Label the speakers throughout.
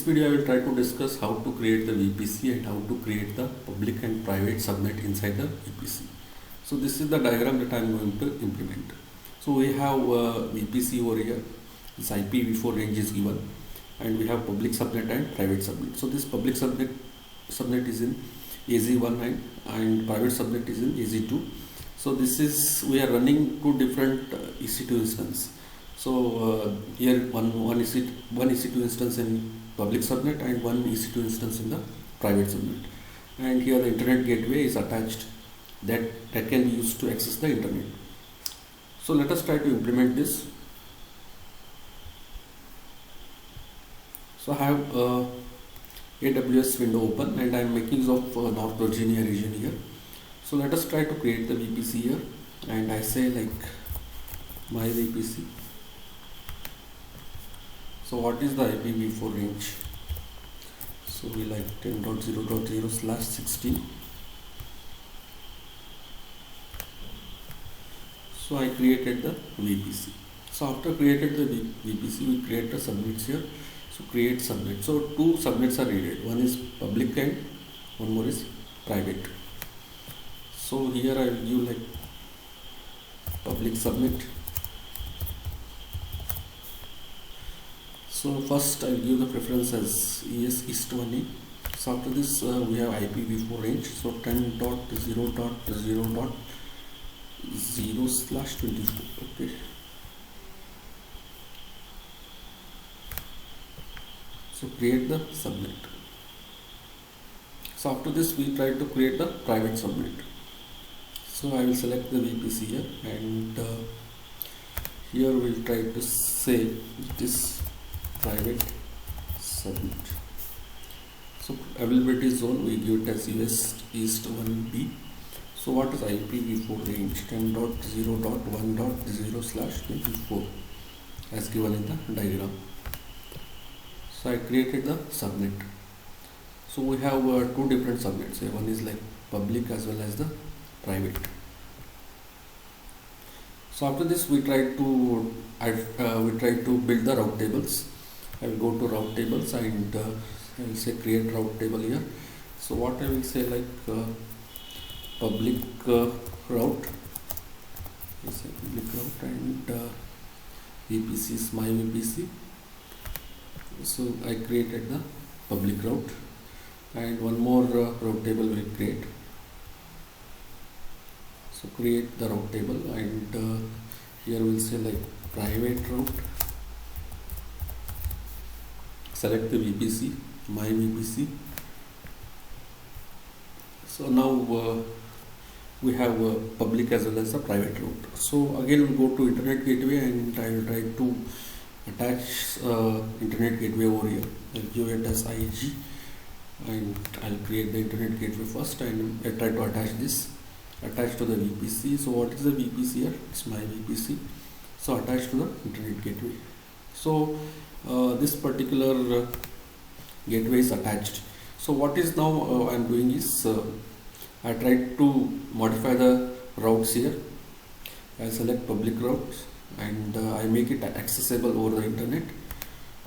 Speaker 1: video I will try to discuss how to create the VPC and how to create the public and private subnet inside the VPC. So this is the diagram that I am going to implement. So we have VPC over here. This IPv4 range is given, and we have public subnet and private subnet. So this public subnet is in AZ1 and private subnet is in AZ2. So this is, we are running two different Ec2 instance. So here one Ec2 instance in public subnet and one Ec2 instance in the private subnet. And here the internet gateway is attached that can be used to access the internet. So let us try to implement this. So I have AWS window open and I am making use of North Virginia region here. So let us try to create the VPC here, and I say like my VPC. So what is the IPv4 range? So we like 10.0.0/16. So I created the VPC. So after created the VPC, we create the subnets here. So create subnet. So two subnets are needed. One is public and one more is private. So here I will give like public subnet. So first I will give the preference as East1E. So after this we have IPv4 range. So 10.0.0/24. Okay. So create the subnet. So after this we try to create the private subnet. So I will select the VPC here, and here we will try to say this private subnet. So availability zone we give it as US East 1B. So what is IPv4 range? 10.0.1.0/24 as given in the diagram. So I created the subnet. So we have two different subnets here. One is like public as well as the private. So after this we try to build the route tables. I will go to route tables and I will say create route table here. So what I will say like public route. I say public route and VPC is my VPC. So I created the public route, and one more route table will create. So create the route table, and here we'll say like private route. Select the VPC, my VPC. So now we have public as well as a private route. So again we'll go to internet gateway, and I will try to attach internet gateway over here. I'll give it as IG, and I'll create the internet gateway first, and I try to attach this. Attach to the VPC. So what is the VPC here? It's my VPC. So attach to the internet gateway. So this particular gateway is attached. So what is now I'm doing is I try to modify the routes here. I select public routes and I make it accessible over the internet.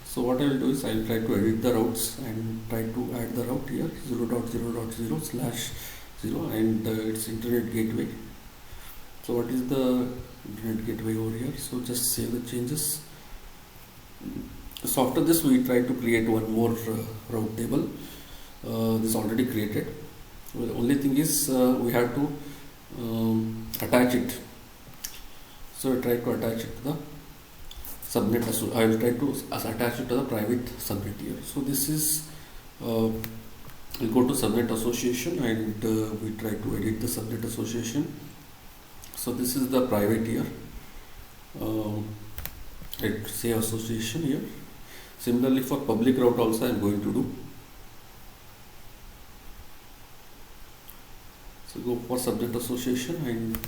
Speaker 1: So what I will do is I will try to edit the routes and try to add the route here 0.0.0/0, and it's internet gateway. So what is the internet gateway over here? So just save the changes. So after this we try to create one more route table. This is already created. Well, the only thing is we have to attach it. So I try to attach it to the subnet. I will try to attach it to the private subnet here. So this is we'll go to subnet association, and we try to edit the subnet association. So this is the private here. Let's say association here. Similarly for public route also I am going to do. So go for subnet association, and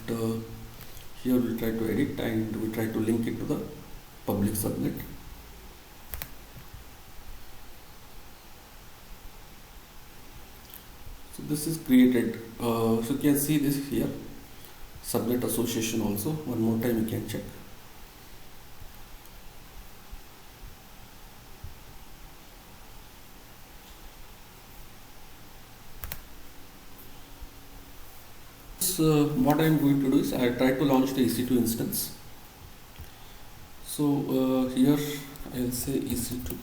Speaker 1: here we try to edit, and we try to link it to the public subnet. So this is created. So you can see this here, subnet association also. One more time you can check. what I am going to do is I try to launch the Ec2 instance. So here I will say Ec2.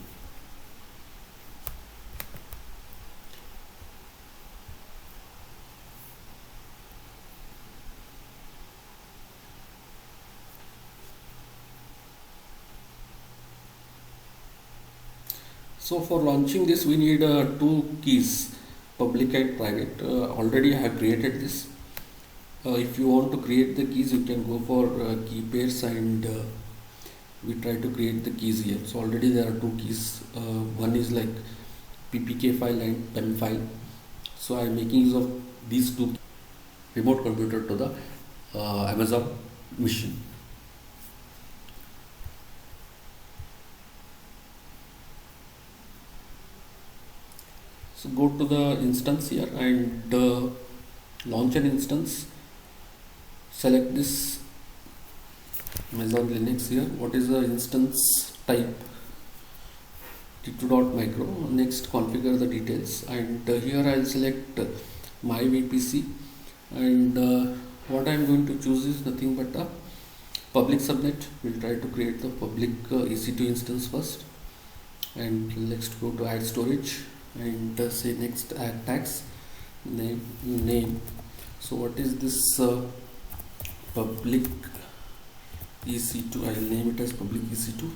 Speaker 1: So for launching this we need two keys, public and private. Already I have created this. If you want to create the keys, you can go for key pairs, and we try to create the keys here. So already there are two keys. One is like ppk file and pem file. So I am making use of these two remote computer to the Amazon machine. So go to the instance here and launch an instance. Select this Amazon Linux here. What is the instance type? Ec2.micro. Next, configure the details, and here I will select my VPC, and what I am going to choose is nothing but a public subnet. We will try to create the public Ec2 instance first, and let's go to add storage and say next, add tags, name. So what is this public EC2? I will name it as public EC2.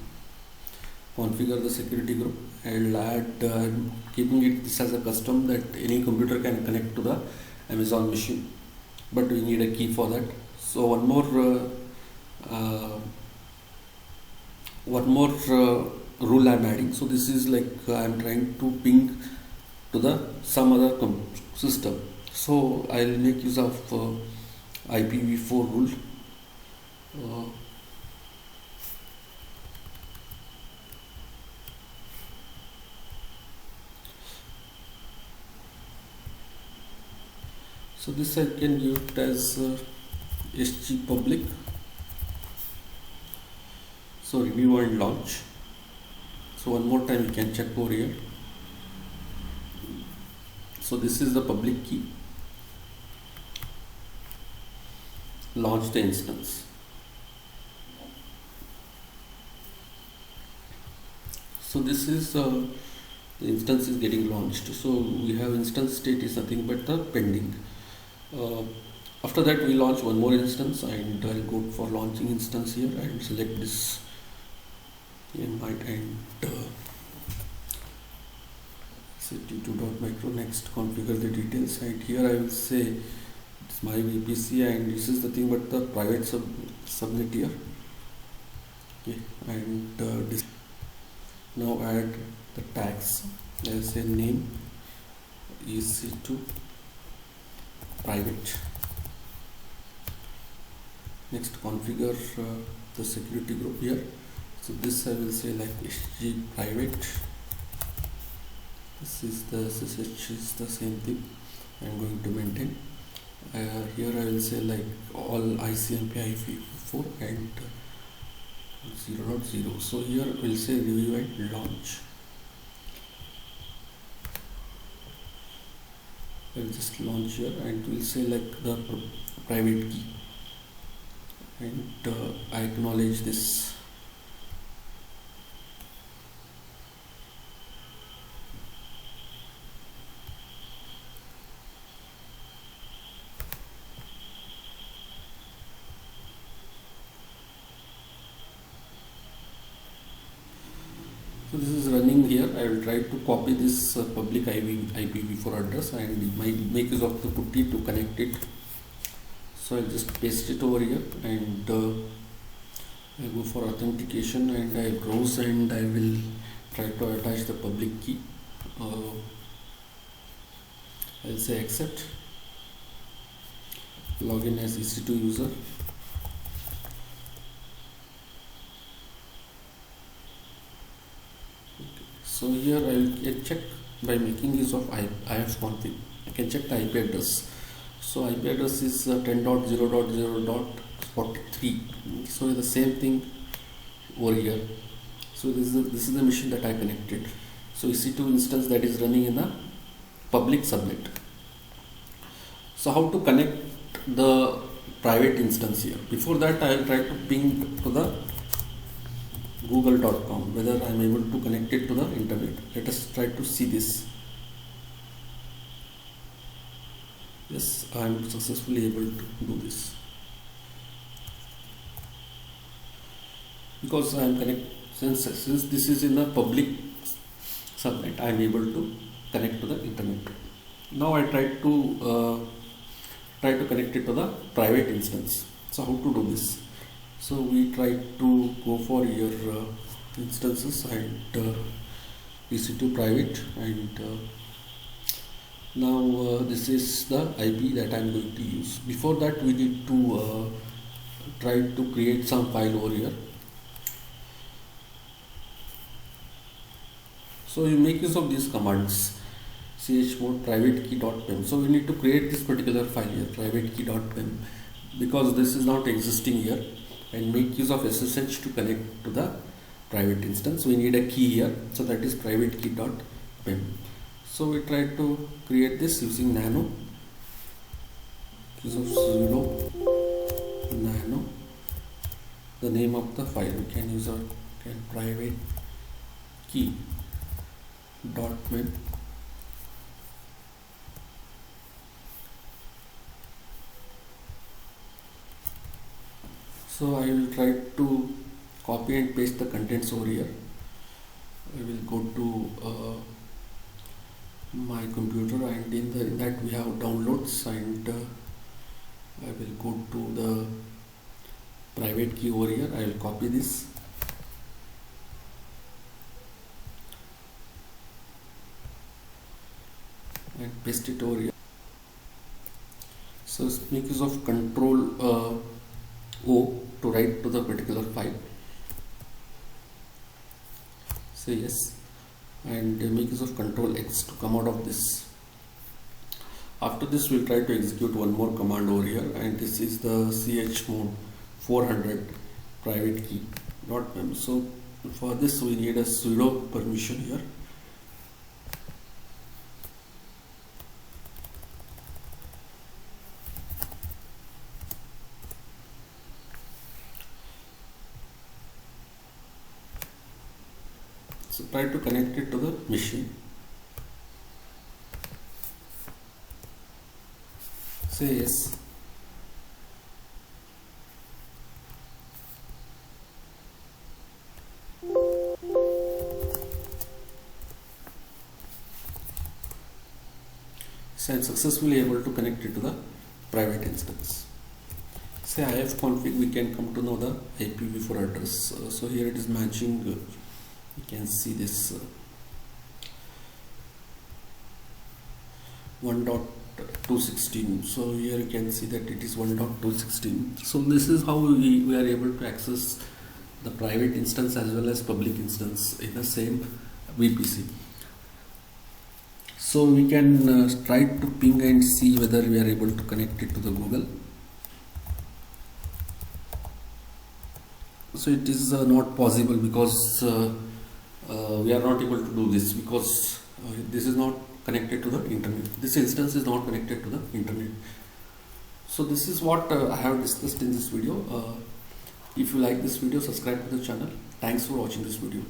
Speaker 1: Configure the security group. I will add, I'm keeping it this as a custom that any computer can connect to the Amazon machine, but we need a key for that. So one more rule I'm adding. So this is like I'm trying to ping to the some other system. So I'll make use of IPv4 rule. So this I can give it as SG public. So review and launch. So one more time you can check over here. So this is the public key. Launch the instance. So this is the instance is getting launched. So we have instance state is nothing but the pending. After that we launch one more instance, and I'll go for launching instance here and select this invite and say Ec2.micro. Next, configure the details, and here I will say it's my VPC, and this is the thing but the private subnet here. Okay, and this now add the tags. I'll say name EC2 private. Next, configure the security group here. So this I will say like SG private. This is the SSH is the same thing I'm going to maintain. Here I will say like all ICMP IPv4 and 0.0. So here we'll say review and launch. I'll just launch here, and we'll say like the private key, and I acknowledge this. So this is running here. I will try to copy this public IPv4 address and make use of the putty to connect it. So I'll just paste it over here, and I go for authentication, and I browse, and I will try to attach the public key. I'll say accept. Login as EC2 user. So here I will check by making use of ifconfig. I can check the IP address. So IP address is 10.0.0.43. So the same thing over here. So this is the machine that I connected. So Ec2 instance that is running in a public subnet. So how to connect the private instance here. Before that, I will try to ping to the google.com whether I am able to connect it to the internet. Let us try to see this. Yes, I am successfully able to do this because I am connect since this is in the public subnet. I am able to connect to the internet. Now I try to connect it to the private instance. So how to do this? So we try to go for your instances and EC2 private, and now this is the IP that I am going to use. Before that, we need to try to create some file over here. So you make use of these commands: chmod private key.pem. So we need to create this particular file here, private key.pem, because this is not existing here, and make use of SSH to connect to the private instance. We need a key here, so that is private key.pem. So we try to create this using nano, use of sudo nano, the name of the file. We can use our private key.pem. So I will try to copy and paste the contents over here. I will go to my computer, and in that we have downloads, and I will go to the private key over here. I will copy this and paste it over here. So make use of Control O to write to the particular file. Say yes, and make use of Control X to come out of this. After this, we'll try to execute one more command over here, and this is the chmod 400 private key.pem. So for this, we need a sudo permission here. So try to connect it to the machine. Say yes. So I am successfully able to connect it to the private instance. Say ifconfig, we can come to know the IPv4 address. So here it is matching. You can see this 1.216. So here you can see that it is 1.216. So this is how we are able to access the private instance as well as public instance in the same VPC. So we can try to ping and see whether we are able to connect it to the Google. So it is not possible because we are not able to do this because this is not connected to the internet. This instance is not connected to the internet. So this is what I have discussed in this video. If you like this video, subscribe to the channel. Thanks for watching this video.